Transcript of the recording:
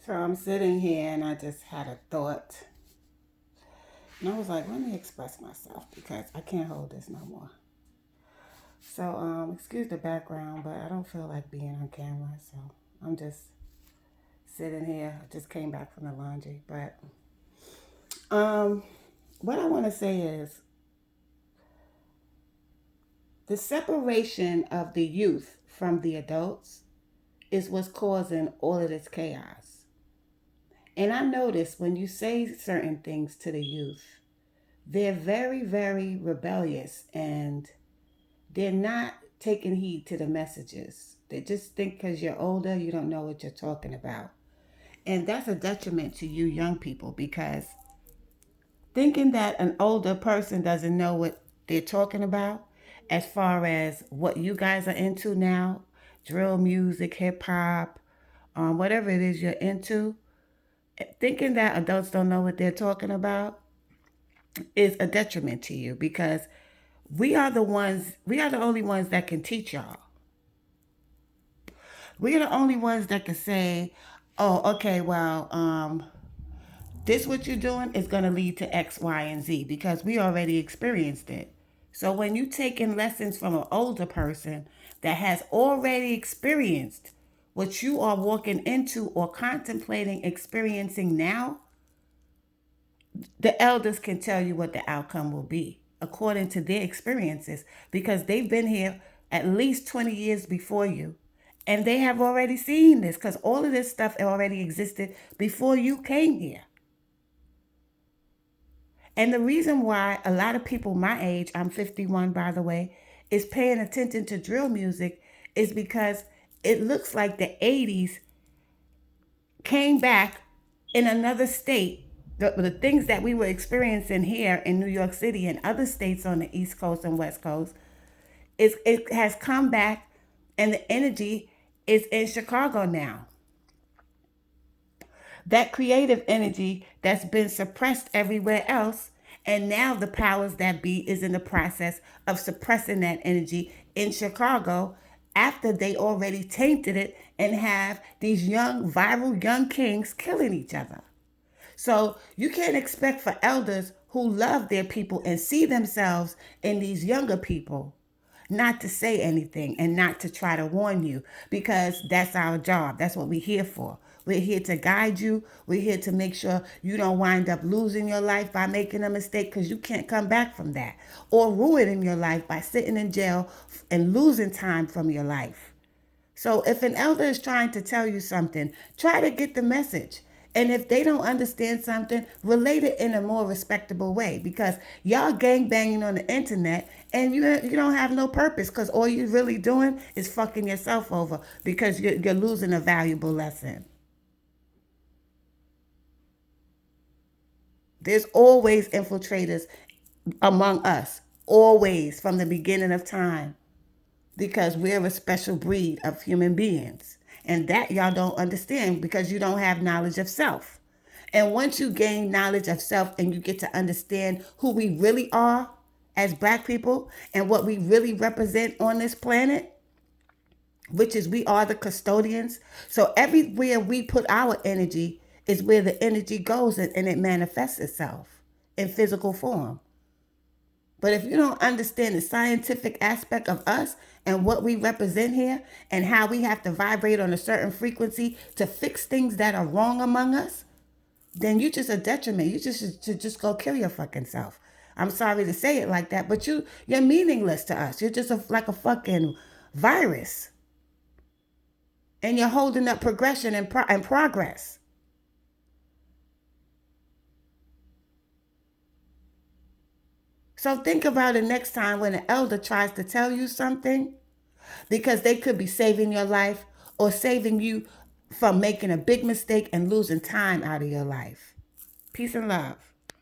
So I'm sitting here and I just had a thought. And I was like, let me express myself because I can't hold this no more. So, excuse the background, but I don't feel like being on camera. So I'm just sitting here. I just came back from the laundry. But um, what I want to say is the separation of the youth from the adults is what's causing all of this chaos. And I notice when you say certain things to the youth, they're very, very rebellious and they're not taking heed to the messages. They just think because you're older, you don't know what you're talking about. And that's a detriment to you young people because thinking that an older person doesn't know what they're talking about, as far as what you guys are into now, drill music, hip hop, whatever it is you're into, thinking that adults don't know what they're talking about is a detriment to you because we are the only ones that can teach y'all. We are the only ones that can say, oh, okay, well, this what you're doing is going to lead to X, Y, and Z because we already experienced it. So when you taking lessons from an older person that has already experienced what you are walking into or contemplating experiencing now, the elders can tell you what the outcome will be according to their experiences because they've been here at least 20 years before you and they have already seen this because all of this stuff already existed before you came here. And the reason why a lot of people my age, I'm 51 by the way, is paying attention to drill music is because it looks like the 80s came back in another state. The things that we were experiencing here in New York City and other states on the East Coast and West Coast it has come back and the energy is in Chicago now. That creative energy that's been suppressed everywhere else. And now the powers that be is in the process of suppressing that energy in Chicago after they already tainted it and have these young, viral young kings killing each other. So you can't expect for elders who love their people and see themselves in these younger people not to say anything and not to try to warn you because that's our job. That's what we're here for. We're here to guide you. We're here to make sure you don't wind up losing your life by making a mistake because you can't come back from that, or ruining your life by sitting in jail and losing time from your life. So if an elder is trying to tell you something, try to get the message. And if they don't understand something, relate it in a more respectable way because y'all gang banging on the internet and you don't have no purpose because all you're really doing is fucking yourself over because you're losing a valuable lesson. There's always infiltrators among us, always from the beginning of time. Because we're a special breed of human beings. And that y'all don't understand because you don't have knowledge of self. And once you gain knowledge of self and you get to understand who we really are as black people and what we really represent on this planet, which is we are the custodians. So everywhere we put our energy is where the energy goes and it manifests itself in physical form. But if you don't understand the scientific aspect of us and what we represent here and how we have to vibrate on a certain frequency to fix things that are wrong among us, then you just a detriment. You just should just go kill your fucking self. I'm sorry to say it like that, but you're meaningless to us. You're just like a fucking virus, and you're holding up progression and progress. So think about it next time when an elder tries to tell you something because they could be saving your life or saving you from making a big mistake and losing time out of your life. Peace and love.